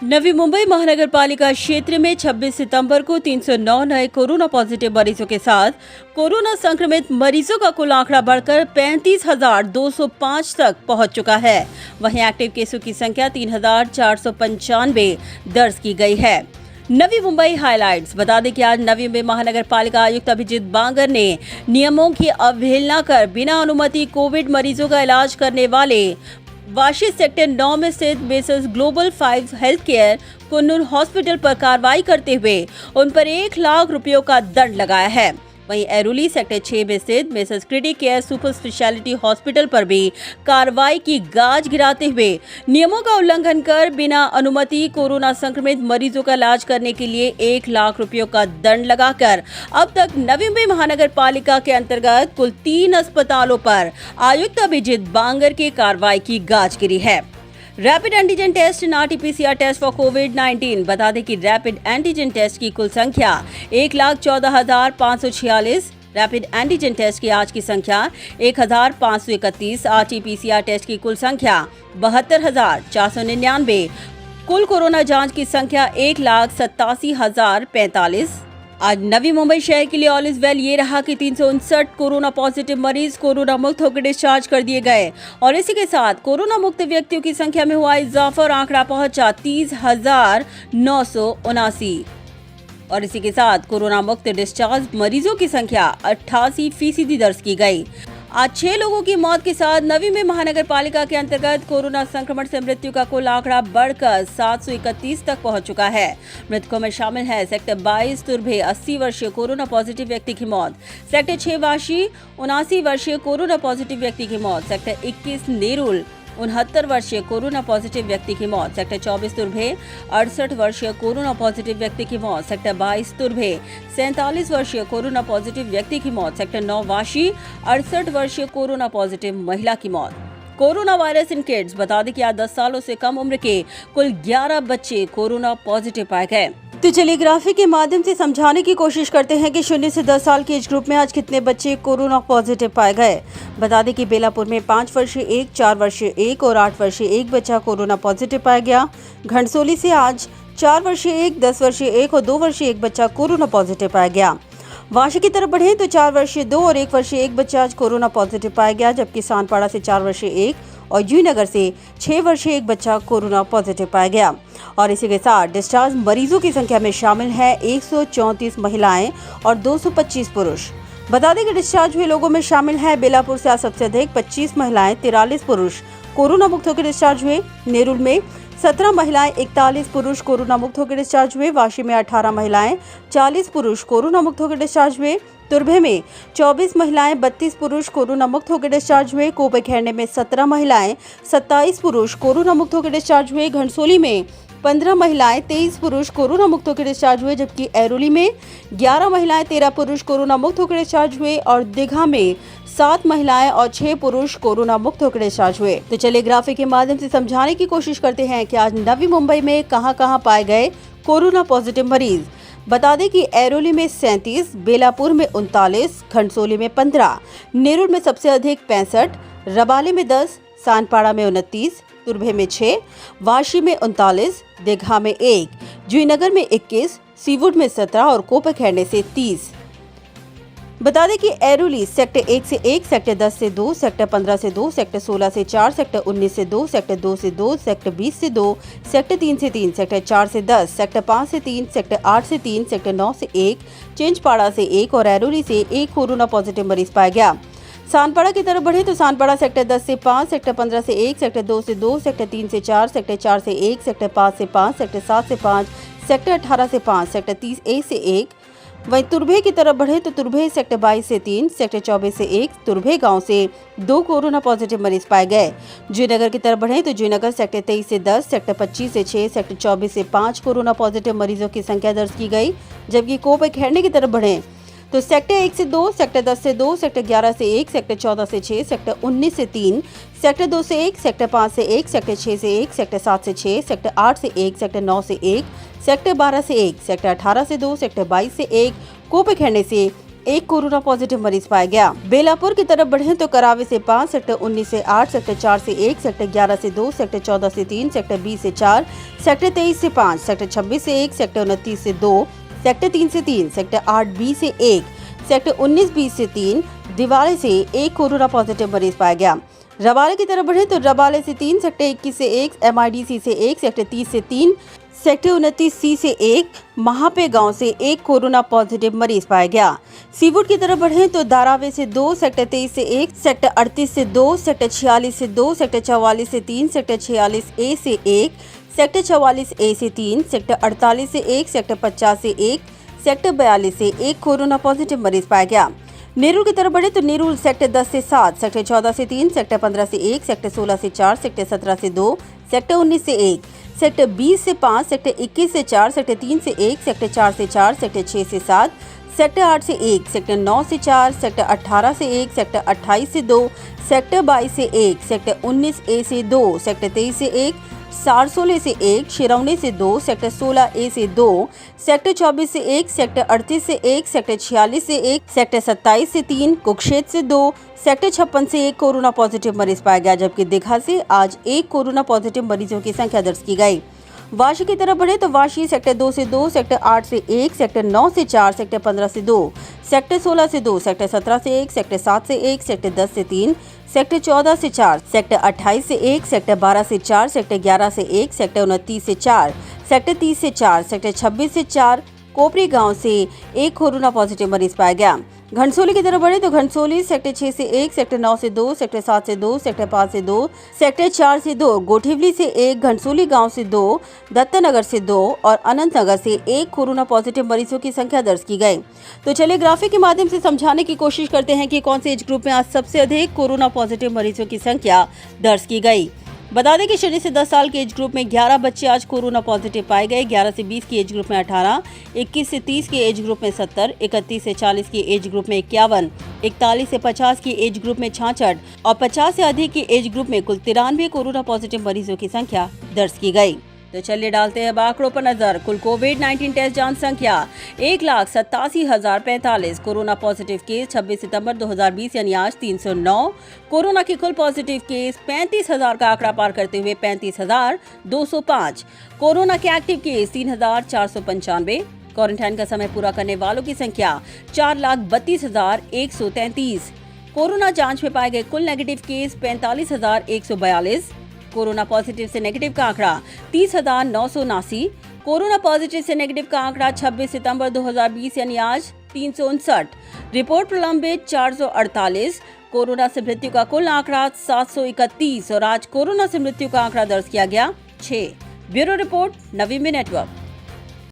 नवी मुंबई महानगर पालिका क्षेत्र में 26 सितंबर को 309 नए कोरोना पॉजिटिव मरीजों के साथ कोरोना संक्रमित मरीजों का कुल आंकड़ा बढ़कर 35,205 तक पहुंच चुका है। वहीं एक्टिव केसों की संख्या 3,495 दर्ज की गई है। नवी मुंबई हाइलाइट्स। बता दें कि आज नवी मुंबई महानगर पालिका आयुक्त अभिजीत बांगर ने नियमों की अवहेलना कर बिना अनुमति कोविड मरीजों का इलाज करने वाले वाशी सेक्टर 9 में स्थित messrs global 5 health care Coonoor hospital पर कार्रवाई करते हुए उन पर 1 लाख रुपयों का दंड लगाया है। वहीं एरोली सेक्टर 6 में स्थित messrs critic care super speciality hospital पर भी कार्रवाई की गाज गिराते हुए नियमों का उल्लंघन कर बिना अनुमति कोरोना संक्रमित मरीजों का इलाज करने के लिए 1 लाख रुपयों का दंड लगाकर अब तक नवी मुंबई महानगर पालिका के अंतर्गत कुल 3 अस्पतालों पर आयुक्त अभिजीत बांगर की कार्रवाई की गाज गिरी है। Rapid antigen test and RT PCR test for कोविड-19। बता दें कि रैपिड एंटीजन टेस्ट की कुल संख्या 1,14,546, रैपिड एंटीजन टेस्ट की आज की संख्या 1,531, आरटी-पीसीआर टेस्ट की कुल संख्या 72,499, कुल कोरोना जांच की संख्या 1,87,045। आज नवी मुंबई शहर के लिए ऑल इज वेल ये रहा कि 359 कोरोना पॉजिटिव मरीज कोरोना मुक्त होकर डिस्चार्ज कर दिए गए और इसी के साथ कोरोना मुक्त व्यक्तियों की संख्या में हुआ इजाफा और आंकड़ा पहुंचा 30,979 और इसी के साथ कोरोना मुक्त डिस्चार्ज मरीजों की संख्या 88% दर्ज की गई। आज 6 लोगों की मौत के साथ नवी में महानगर पालिका के अंतर्गत कोरोना संक्रमण से मृत्यु का कुल आंकड़ा बढ़कर 731 तक पहुंच चुका है। मृतकों में शामिल है सेक्टर 22 तुर्भे 80 वर्षीय कोरोना पॉजिटिव व्यक्ति की मौत, सेक्टर 6 वाशी 79 वर्षीय कोरोना पॉजिटिव व्यक्ति की मौत, सेक्टर 21 नेरुल 69 वर्षीय कोरोना पॉजिटिव व्यक्ति की मौत, सेक्टर 24 तुर्भे 68 वर्षीय कोरोना पॉजिटिव व्यक्ति की मौत, सेक्टर 22 तुर्भे 47 वर्षीय कोरोना पॉजिटिव व्यक्ति की मौत, सेक्टर 9 वाशी 68 वर्षीय कोरोना पॉजिटिव महिला की मौत। Corona virus in kids. बता दें कि आज 10 सालों से कम उम्र के कुल 11 बच्चे कोरोना पॉजिटिव पाए गए। तो चलिए ग्राफिक के माध्यम से समझाने की कोशिश करते हैं कि 0 से 10 साल के एज ग्रुप में आज कितने बच्चे कोरोना पॉजिटिव पाए गए। बता दें कि बेलापुर में 5 वर्षीय 1, 4 वर्षीय 1 और 8 वर्षीय 1 बच्चा कोरोना पॉजिटिव पाया गया। घनसोली से आज 4 वर्षीय 1, 10 वर्षीय 1 और 2 वर्षीय 1 बच्चा कोरोना पॉजिटिव पाया गया। वाशी की तरफ बढ़े तो 4 वर्षीय 2 और 1 वर्षीय 1 बच्चा आज कोरोना पॉजिटिव पाया गया, जबकि सानपाड़ा से 4 वर्षीय 1 और जूहीनगर से 6 वर्षीय 1 बच्चा कोरोना पॉजिटिव पाया गया। और इसी के साथ डिस्चार्ज मरीजों की संख्या में शामिल है 134 महिलाएं और 225 पुरुष। बता दें कि डिस्चार्ज हुए लोगों में शामिल है बेलापुर से आज सबसे अधिक 25 महिलाएं 43 पुरुष कोरोना मुक्त होकर डिस्चार्ज हुए। नेरुल में 17 महिलाएं 41 पुरुष कोरोना मुक्त होकर डिस्चार्ज हुए। वाशी में 18 महिलाएं 40 पुरुष कोरोना मुक्त होकर डिस्चार्ज हुए। तुर्भे में 24 महिलाएं 32 पुरुष कोरोना मुक्त होकर डिस्चार्ज हुए। कोपेखेरने में 17 महिलाएं 27 पुरुष कोरोना मुक्त होकर डिस्चार्ज हुए। घनसोली में 15 महिलाएं 23 पुरुष कोरोना मुक्त होकर डिस्चार्ज हुए, जबकि एरोली में 11 महिलाएं 13 पुरुष कोरोना मुक्त होकर डिस्चार्ज हुए और दीघा में 7 महिलाएं और 6 पुरुष कोरोना मुक्त होकर डिस्चार्ज हुए। तो चलिए ग्राफिक के माध्यम से समझाने की कोशिश करते हैं कि आज नवी मुंबई में कहां-कहां पाए गए कोरोना पॉजिटिव मरीज। बता दें कि एरोली में 37, बेलापुर में 39, घनसोली में 15, नेरुल में सबसे अधिक 65, रबाले में 10, सानपाड़ा में 29, तुर्भे में 6, वाशी में 39, दीघा में 1, जूहीनगर में 21, सीवुड में 17 और कोपेखेरने से 30। बता दें कि एरोली सेक्टर 1 से 1, सेक्टर 10 से 2, सेक्टर 15 से 2, सेक्टर 16 से 4, सेक्टर 19 से 2, सेक्टर 2 से 2, सेक्टर 20 से 2, सेक्टर 3 से 3, सेक्टर 4 से 10, सेक्टर 5 से 3, सेक्टर 8 से 3, सेक्टर 9 से 1, चिंचपाड़ा से 1 और एरोली से 1 कोरोना पॉजिटिव मरीज पाया गया। सानपाड़ा की तरफ बढ़े तो सानपाड़ा सेक्टर 10 से 5, सेक्टर 15 से 1, सेक्टर 2 से 2, सेक्टर 3 से 4, सेक्टर 4 से 1, सेक्टर 5 से 5, सेक्टर 7 से 5, सेक्टर 18 से 5, सेक्टर 30A से 1। वहीं तुर्भे की तरफ बढ़े तो तुर्भे सेक्टर 22 से 3, सेक्टर 24 से 1, तुर्भे गांव से 2 कोरोना पॉजिटिव मरीज पाए गए। जूहीनगर की तरफ बढ़े तो जूहीनगर सेक्टर 23 से 10, सेक्टर 25 से 6, सेक्टर 24 से 5 कोरोना पॉजिटिव मरीजों की संख्या दर्ज की गई। जबकि कोपेखेरने की तरफ बढ़े तो सेक्टर 1 से 2, सेक्टर 10 से 2, सेक्टर 11 से 1, सेक्टर 14 से 6, सेक्टर 19 से 3, सेक्टर 2 से 1, सेक्टर 5 से 1, सेक्टर 6 से 1, सेक्टर 7 से 6, सेक्टर 8 से 1, सेक्टर 9 से 1, सेक्टर 12 से 1, सेक्टर 18 से 2, सेक्टर 22 से 1, कोपेखेरने से एक कोरोना पॉजिटिव मरीज पाया गया। बेलापुर की तरफ बढ़े तो करावे से 5, सेक्टर 19 से 8, सेक्टर 4 से 1, सेक्टर 11 से 2, सेक्टर 14 से 3, सेक्टर 20 से 4, सेक्टर 23 से 5, सेक्टर 26 से 1, सेक्टर 29 से 2, सेक्टर 3 से 3, सेक्टर 8B से 1, सेक्टर 19B से 3, दिवाले से एक कोरोना पॉजिटिव मरीज पाया गया। रबाले की तरफ बढ़े तो रबाले से 3, सेक्टर 21 से 1, MIDC से 1, सेक्टर 30 से 3, सेक्टर 29C से 1, महापे गांव से एक कोरोना पॉजिटिव मरीज पाया गया। सीवुड की तरफ बढ़े तो दारावे से 2, सेक्टर 23 से 1, सेक्टर 38 से 2, सेक्टर 46 से 2, सेक्टर 44 से 3, सेक्टर 46A से 1, सेक्टर 44A से 3, सेक्टर 48 से 1, सेक्टर 50 से 1, सेक्टर 42 से एक कोरोना पॉजिटिव मरीज पाया गया। नेरुल की तरफ बढ़े तो नेरुल सेक्टर 10 से 7, सेक्टर 14 से 3, सेक्टर 15 से 1, सेक्टर 16 से 4, सेक्टर 17 से 2, सेक्टर 19 से 1, सेक्टर 20 से 5, सेक्टर 21 से 4, सेक्टर 3 से 1, सेक्टर 4 से 4, सेक्टर 6 से 7, सेक्टर 8 से 1, सेक्टर 9 से 4, सेक्टर 18 से 1, सेक्टर 28 से 2, सेक्टर 22 से 1, सेक्टर 19A से 2, सेक्टर 23 से 1, सारसोले से 1, शिरौनी से 2, सेक्टर 16A से 2, सेक्टर 24 से 1, सेक्टर 38 से 1, सेक्टर 46 से 1, सेक्टर 27 से 3, कुक्षेत्र से 2, सेक्टर 56 से एक कोरोना पॉजिटिव मरीज पाया गया, जबकि दीघा से आज एक कोरोना पॉजिटिव मरीजों की संख्या दर्ज की गई। वाशी की तरफ बढ़े तो वाशी सेक्टर 2 से 2, सेक्टर 8 से 1, सेक्टर 9 से 4, सेक्टर 15 से 2, सेक्टर 16 से 2, सेक्टर 17 से 1, सेक्टर 7 से 1, सेक्टर 10 से 3, सेक्टर 14 से 4, सेक्टर 28 से 1, सेक्टर 12 से 4, सेक्टर 11 से 1, सेक्टर 29 से 4, सेक्टर 30 से 4, सेक्टर 26 से 4, कोपरी गांव से एक कोरोना पॉजिटिव मरीज पाया गया। घनसोली की तरफ बढ़े तो घनसोली सेक्टर 6 से 1, सेक्टर 9 से 2, सेक्टर 7 से 2, सेक्टर 5 से 2, सेक्टर 4 से 2, गोठिवली से 1, घनसोली गांव से 2, दत्तनगर से 2 और अनंतनगर से एक कोरोना पॉजिटिव मरीजों की संख्या दर्ज की गई। तो चलिए ग्राफिक के माध्यम से समझाने की कोशिश करते हैं कि कौन से एज ग्रुप में आज सबसे अधिक कोरोना पॉजिटिव मरीजों की संख्या दर्ज की गई। बता दें कि शनि से 10 साल के एज ग्रुप में 11 बच्चे आज कोरोना पॉजिटिव पाए गए। 11 से 20 की एज ग्रुप में 18, 21 से 30 की एज ग्रुप में 70, 31 से 40 की एज ग्रुप में 51, 41 से 50 की एज ग्रुप में 66 और 50 से अधिक की एज ग्रुप में कुल 93 कोरोना पॉजिटिव मरीजों की संख्या दर्ज की गई। तो चलिए डालते हैं आंकड़ों पर नजर। कुल कोविड-19 टेस्ट जांच संख्या 1,87,045, कोरोना पॉजिटिव केस 26 सितंबर 2020 यानी आज 309। कोरोना के कुल पॉजिटिव केस 35,000 का आंकड़ा पार करते हुए 35,205। कोरोना के एक्टिव केस 3,495। क्वारंटाइन का समय पूरा करने वालों की संख्या 4,32,133। कोरोना जांच में पाए गए कुल नेगेटिव केस 45,142। कोरोना पॉजिटिव से नेगेटिव का आंकड़ा 30,979। कोरोना पॉजिटिव से नेगेटिव का आंकड़ा 26 सितंबर 2020 यानी आज 359। रिपोर्ट प्रलंबित 448। कोरोना से मृत्यु का कुल आंकड़ा 731 और आज कोरोना से मृत्यु का आंकड़ा दर्ज किया गया 6। ब्यूरो रिपोर्ट, नवी में नेटवर्क।